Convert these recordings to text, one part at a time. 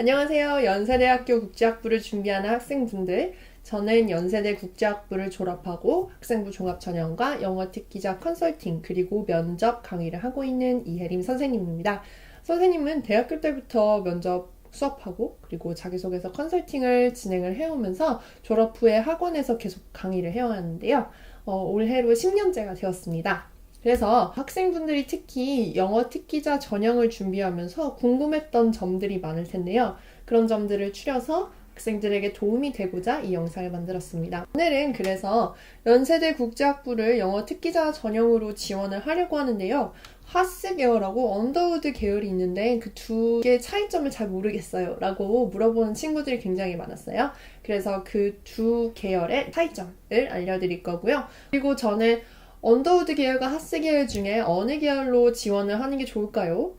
안녕하세요. 연세대학교 국제학부를 준비하는 학생분들. 저는 연세대 국제학부를 졸업하고 학생부 종합전형과 영어 특기자 컨설팅 그리고 면접 강의를 하고 있는 이혜림 선생님입니다. 선생님은 대학교 때부터 면접 수업하고 그리고 자기소개서 컨설팅을 진행을 해오면서 졸업 후에 학원에서 계속 강의를 해왔는데요. 올해로 10년째가 되었습니다. 그래서 학생분들이 특히 영어 특기자 전형을 준비하면서 궁금했던 점들이 많을 텐데요. 그런 점들을 추려서 학생들에게 도움이 되고자 이 영상을 만들었습니다. 오늘은 그래서 연세대 국제학부를 영어 특기자 전형으로 지원을 하려고 하는데요. 하스 계열하고 언더우드 계열이 있는데 그 두 개의 차이점을 잘 모르겠어요 라고 물어보는 친구들이 굉장히 많았어요. 그래서 그 두 계열의 차이점을 알려드릴 거고요. 그리고 저는 언더우드 계열과 하스 계열 중에 어느 계열로 지원을 하는 게 좋을까요?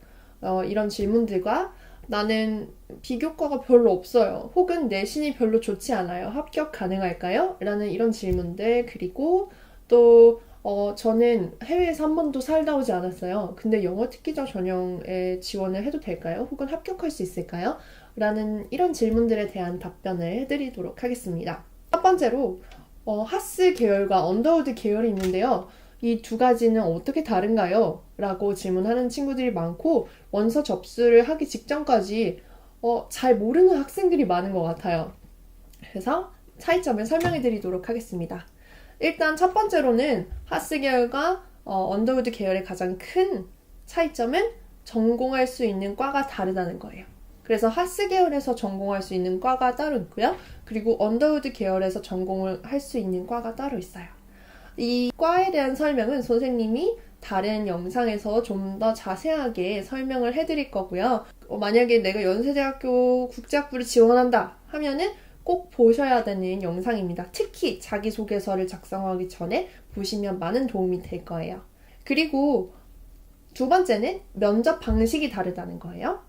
이런 질문들과 나는 비교과가 별로 없어요. 혹은 내신이 별로 좋지 않아요. 합격 가능할까요? 라는 이런 질문들. 그리고 또 저는 해외에서 한 번도 살다 오지 않았어요. 근데 영어 특기자 전형에 지원을 해도 될까요? 혹은 합격할 수 있을까요? 라는 이런 질문들에 대한 답변을 해드리도록 하겠습니다. 첫 번째로 하스 계열과 언더우드 계열이 있는데요. 이 두 가지는 어떻게 다른가요? 라고 질문하는 친구들이 많고 원서 접수를 하기 직전까지 잘 모르는 학생들이 많은 것 같아요. 그래서 차이점을 설명해 드리도록 하겠습니다. 일단 첫 번째로는 하스 계열과 언더우드 계열의 가장 큰 차이점은 전공할 수 있는 과가 다르다는 거예요. 그래서 하스 계열에서 전공할 수 있는 과가 따로 있고요. 그리고 언더우드 계열에서 전공을 할 수 있는 과가 따로 있어요. 이 과에 대한 설명은 선생님이 다른 영상에서 좀 더 자세하게 설명을 해드릴 거고요. 만약에 내가 연세대학교 국제학부를 지원한다 하면은 꼭 보셔야 되는 영상입니다. 특히 자기소개서를 작성하기 전에 보시면 많은 도움이 될 거예요. 그리고 두 번째는 면접 방식이 다르다는 거예요.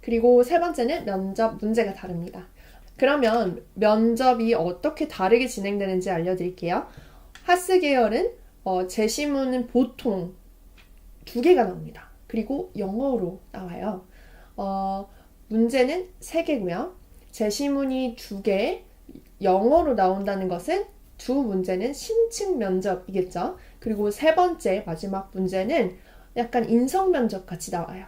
그리고 세 번째는 면접 문제가 다릅니다. 그러면 면접이 어떻게 다르게 진행되는지 알려드릴게요. 하스 계열은 제시문은 보통 2개가 나옵니다. 그리고 영어로 나와요. 문제는 3개고요. 제시문이 2개, 영어로 나온다는 것은 두 문제는 심층 면접이겠죠. 그리고 세 번째 마지막 문제는 약간 인성 면접 같이 나와요.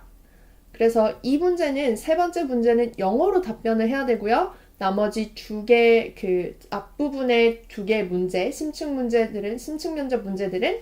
그래서 이 문제는 세 번째 문제는 영어로 답변을 해야 되고요. 나머지 2개 그 앞부분의 2개 문제, 심층 면접 문제들은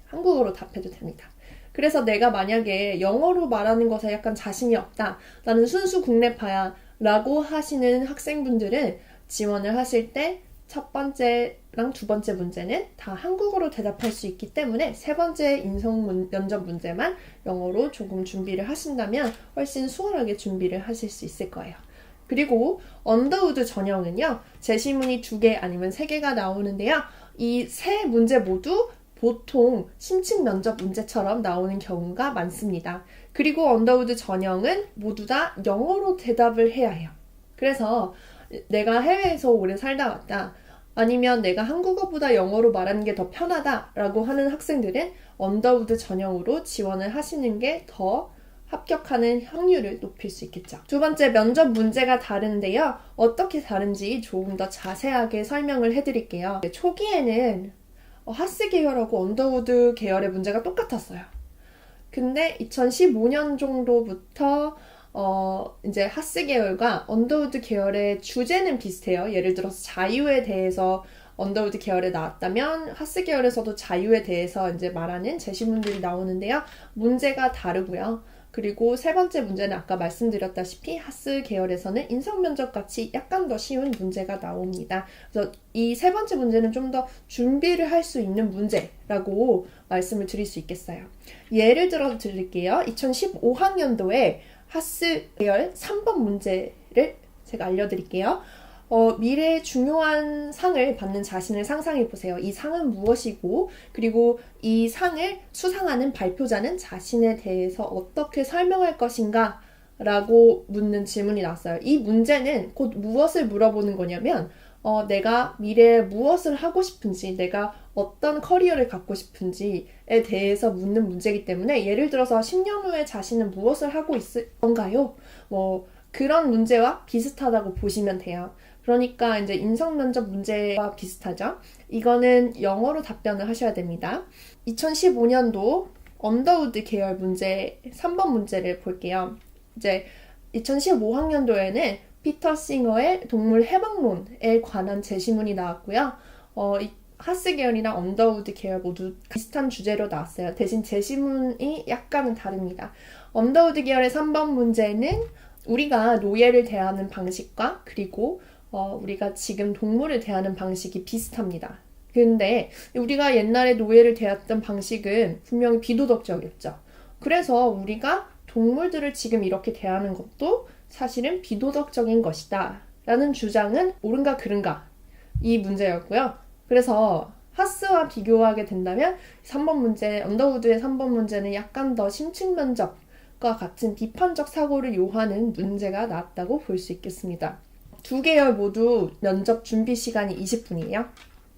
한국어로 답해도 됩니다. 그래서 내가 만약에 영어로 말하는 것에 약간 자신이 없다. 나는 순수 국내파야 라고 하시는 학생분들은 지원을 하실 때 첫 번째랑 두 번째 문제는 다 한국어로 대답할 수 있기 때문에 세 번째 인성 면접 문제만 영어로 조금 준비를 하신다면 훨씬 수월하게 준비를 하실 수 있을 거예요. 그리고 언더우드 전형은요. 제시문이 2개 아니면 3개가 나오는데요. 이 세 문제 모두 보통 심층 면접 문제처럼 나오는 경우가 많습니다. 그리고 언더우드 전형은 모두 다 영어로 대답을 해야 해요. 그래서 내가 해외에서 오래 살다 왔다. 아니면 내가 한국어보다 영어로 말하는 게 더 편하다라고 하는 학생들은 언더우드 전형으로 지원을 하시는 게 더 합격하는 확률을 높일 수 있겠죠. 두 번째, 면접 문제가 다른데요. 어떻게 다른지 조금 더 자세하게 설명을 해드릴게요. 초기에는 하스 계열하고 언더우드 계열의 문제가 똑같았어요. 근데 2015년 정도부터 이제 하스 계열과 언더우드 계열의 주제는 비슷해요. 예를 들어서 자유에 대해서 언더우드 계열에 나왔다면 하스 계열에서도 자유에 대해서 이제 말하는 제시문들이 나오는데요. 문제가 다르고요. 그리고 세 번째 문제는 아까 말씀드렸다시피 하스 계열에서는 인성면접같이 약간 더 쉬운 문제가 나옵니다. 그래서 이 세 번째 문제는 좀 더 준비를 할 수 있는 문제라고 말씀을 드릴 수 있겠어요. 예를 들어 드릴게요. 2015학년도에 하스 계열 3번 문제를 제가 알려드릴게요. 미래의 중요한 상을 받는 자신을 상상해보세요. 이 상은 무엇이고 그리고 이 상을 수상하는 발표자는 자신에 대해서 어떻게 설명할 것인가 라고 묻는 질문이 나왔어요. 이 문제는 곧 무엇을 물어보는 거냐면 내가 미래에 무엇을 하고 싶은지, 내가 어떤 커리어를 갖고 싶은지에 대해서 묻는 문제이기 때문에 예를 들어서 10년 후에 자신은 무엇을 하고 있을 건가요? 그런 문제와 비슷하다고 보시면 돼요. 그러니까 이제 인성 면접 문제와 비슷하죠. 이거는 영어로 답변을 하셔야 됩니다. 2015년도 언더우드 계열 문제 3번 문제를 볼게요. 이제 2015학년도에는 피터 싱어의 동물 해방론에 관한 제시문이 나왔고요. 하스 계열이나 언더우드 계열 모두 비슷한 주제로 나왔어요. 대신 제시문이 약간은 다릅니다. 언더우드 계열의 3번 문제는 우리가 노예를 대하는 방식과 그리고 우리가 지금 동물을 대하는 방식이 비슷합니다. 근데 우리가 옛날에 노예를 대했던 방식은 분명히 비도덕적이었죠. 그래서 우리가 동물들을 지금 이렇게 대하는 것도 사실은 비도덕적인 것이다 라는 주장은 옳은가 그른가 이 문제였고요. 그래서 하스와 비교하게 된다면 3번 문제, 언더우드의 3번 문제는 약간 더 심층 면접과 같은 비판적 사고를 요하는 문제가 나왔다고 볼 수 있겠습니다. 두 계열 모두 면접 준비 시간이 20분이에요.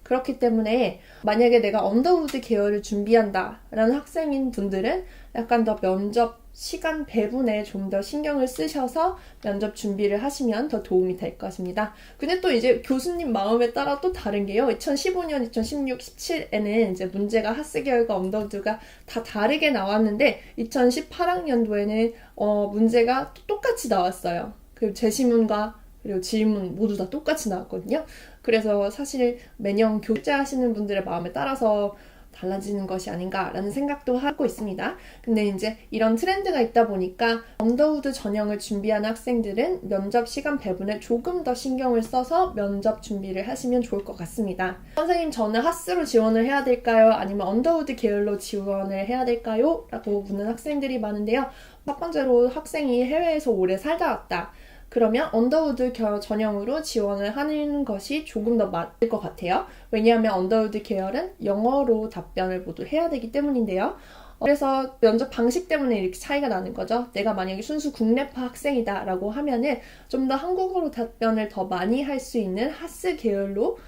그렇기 때문에 만약에 내가 언더우드 계열을 준비한다라는 학생인 분들은 약간 더 면접 시간 배분에 좀 더 신경을 쓰셔서 면접 준비를 하시면 더 도움이 될 것입니다. 근데 또 이제 교수님 마음에 따라 또 다른 게요. 2015년, 2016, 17에는 이제 문제가 하스 계열과 언더우드가 다 다르게 나왔는데 2018학년도에는 문제가 똑같이 나왔어요. 그 제시문과 그리고 질문 모두 다 똑같이 나왔거든요. 그래서 사실 매년 교재하시는 분들의 마음에 따라서 달라지는 것이 아닌가라는 생각도 하고 있습니다. 근데 이제 이런 트렌드가 있다 보니까 언더우드 전형을 준비하는 학생들은 면접 시간 배분에 조금 더 신경을 써서 면접 준비를 하시면 좋을 것 같습니다. 선생님, 저는 하스로 지원을 해야 될까요? 아니면 언더우드 계열로 지원을 해야 될까요? 라고 묻는 학생들이 많은데요. 첫 번째로 학생이 해외에서 오래 살다 왔다. 그러면 언더우드 전형으로 지원을 하는 것이 조금 더 맞을 것 같아요. 왜냐하면 언더우드 계열은 영어로 답변을 모두 해야 되기 때문인데요. 그래서 면접 방식 때문에 이렇게 차이가 나는 거죠. 내가 만약에 순수 국내파 학생이다 라고 하면은 좀 더 한국어로 답변을 더 많이 할 수 있는 하스 계열로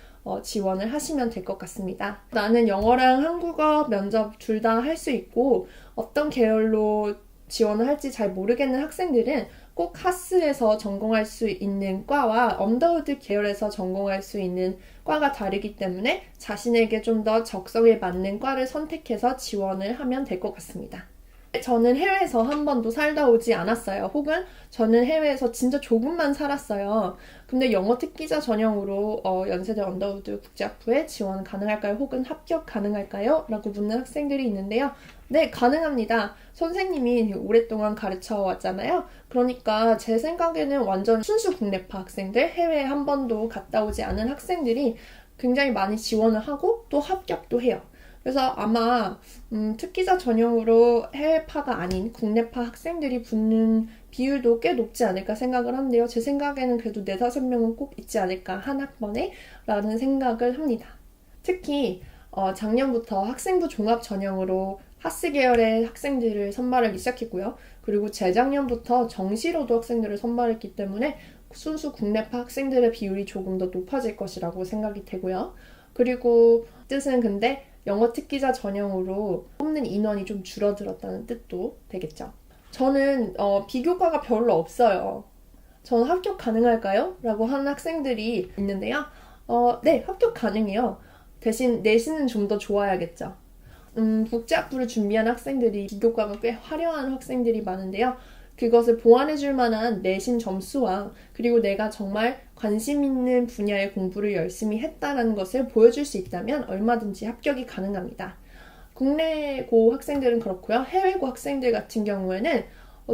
지원을 하시면 될 것 같습니다. 나는 영어랑 한국어 면접 둘 다 할 수 있고 어떤 계열로 지원을 할지 잘 모르겠는 학생들은 꼭 하스에서 전공할 수 있는 과와 언더우드 계열에서 전공할 수 있는 과가 다르기 때문에 자신에게 좀 더 적성에 맞는 과를 선택해서 지원을 하면 될 것 같습니다. 저는 해외에서 한 번도 살다 오지 않았어요. 혹은 저는 해외에서 진짜 조금만 살았어요. 근데 영어 특기자 전형으로 연세대 언더우드 국제학부에 지원 가능할까요? 혹은 합격 가능할까요? 라고 묻는 학생들이 있는데요. 네, 가능합니다. 선생님이 오랫동안 가르쳐 왔잖아요. 그러니까 제 생각에는 완전 순수 국내파 학생들, 해외에 한 번도 갔다 오지 않은 학생들이 굉장히 많이 지원을 하고 또 합격도 해요. 그래서 아마 특기자 전형으로 해외파가 아닌 국내파 학생들이 붙는 비율도 꽤 높지 않을까 생각을 하는데요. 제 생각에는 그래도 4-5명은 꼭 있지 않을까 한 학번에 라는 생각을 합니다. 특히 작년부터 학생부 종합 전형으로 하스 계열의 학생들을 선발하기 시작했고요. 그리고 재작년부터 정시로도 학생들을 선발했기 때문에 순수 국내파 학생들의 비율이 조금 더 높아질 것이라고 생각이 되고요. 그리고 뜻은 근데 영어 특기자 전형으로 뽑는 인원이 좀 줄어들었다는 뜻도 되겠죠. 저는 비교과가 별로 없어요. 저는 합격 가능할까요? 라고 하는 학생들이 있는데요. 네, 합격 가능해요. 대신 내신은 좀 더 좋아야겠죠. 국제학부를 준비한 학생들이 비교과가 꽤 화려한 학생들이 많은데요. 그것을 보완해줄 만한 내신 점수와 그리고 내가 정말 관심 있는 분야의 공부를 열심히 했다는 것을 보여줄 수 있다면 얼마든지 합격이 가능합니다. 국내고 학생들은 그렇고요. 해외고 학생들 같은 경우에는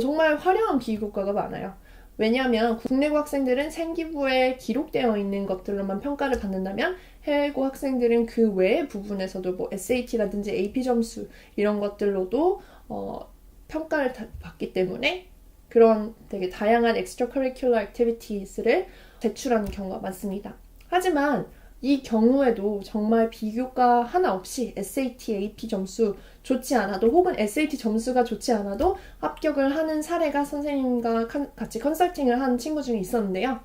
정말 화려한 비교과가 많아요. 왜냐하면 국내고 학생들은 생기부에 기록되어 있는 것들로만 평가를 받는다면 해외고 학생들은 그 외의 부분에서도 뭐 SAT라든지 AP 점수 이런 것들로도 평가를 받기 때문에 그런 되게 다양한 extracurricular activities를 제출하는 경우가 많습니다. 하지만 이 경우에도 정말 비교과 하나 없이 SAT, AP 점수 좋지 않아도 혹은 SAT 점수가 좋지 않아도 합격을 하는 사례가 선생님과 같이 컨설팅을 한 친구 중에 있었는데요.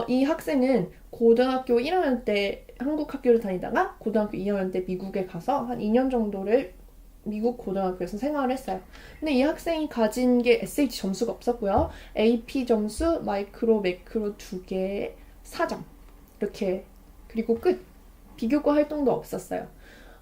이 학생은 고등학교 1학년 때 한국 학교를 다니다가 고등학교 2학년 때 미국에 가서 한 2년 정도를 미국 고등학교에서 생활을 했어요. 근데 이 학생이 가진 게 SAT 점수가 없었고요. AP 점수, 마이크로, 매크로 2개에 4점. 이렇게. 그리고 끝. 비교과 활동도 없었어요.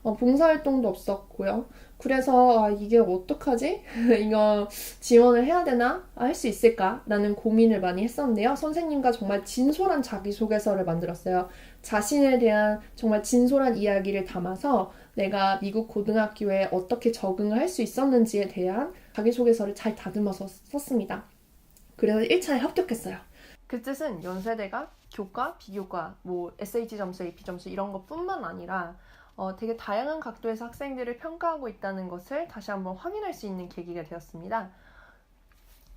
봉사활동도 없었고요. 그래서 이게 어떡하지? 이거 지원을 해야 되나? 할 수 있을까? 라는 고민을 많이 했었는데요. 선생님과 정말 진솔한 자기소개서를 만들었어요. 자신에 대한 정말 진솔한 이야기를 담아서 내가 미국 고등학교에 어떻게 적응을 할 수 있었는지에 대한 자기소개서를 잘 다듬어서 썼습니다. 그래서 1차에 합격했어요. 그 뜻은 연세대가 교과, 비교과, SAT 점수, AP 점수 이런 것뿐만 아니라 되게 다양한 각도에서 학생들을 평가하고 있다는 것을 다시 한번 확인할 수 있는 계기가 되었습니다.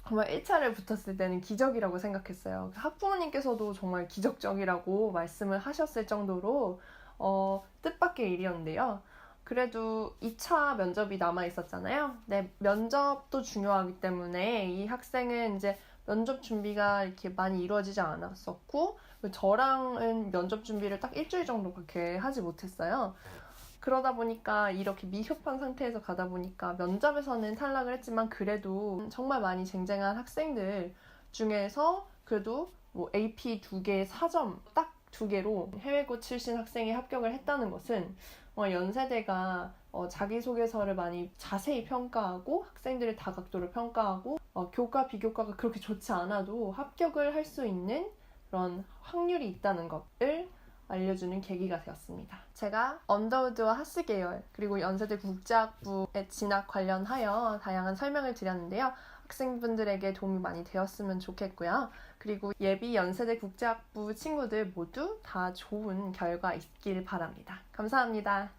정말 1차를 붙었을 때는 기적이라고 생각했어요. 학부모님께서도 정말 기적적이라고 말씀을 하셨을 정도로 뜻밖의 일이었는데요. 그래도 2차 면접이 남아 있었잖아요. 네, 면접도 중요하기 때문에 이 학생은 이제 면접 준비가 이렇게 많이 이루어지지 않았었고, 저랑은 면접 준비를 딱 일주일 정도밖에 하지 못했어요. 그러다 보니까 이렇게 미흡한 상태에서 가다 보니까 면접에서는 탈락을 했지만 그래도 정말 많이 쟁쟁한 학생들 중에서 그래도 AP 2개에 4점 딱 2개로 해외고 출신 학생이 합격을 했다는 것은 연세대가 자기소개서를 많이 자세히 평가하고 학생들의 다각도를 평가하고 교과, 비교과가 그렇게 좋지 않아도 합격을 할 수 있는 그런 확률이 있다는 것을 알려주는 계기가 되었습니다. 제가 언더우드와 하스 계열 그리고 연세대 국제학부에 진학 관련하여 다양한 설명을 드렸는데요. 학생분들에게 도움이 많이 되었으면 좋겠고요. 그리고 예비 연세대 국제학부 친구들 모두 다 좋은 결과 있길 바랍니다. 감사합니다.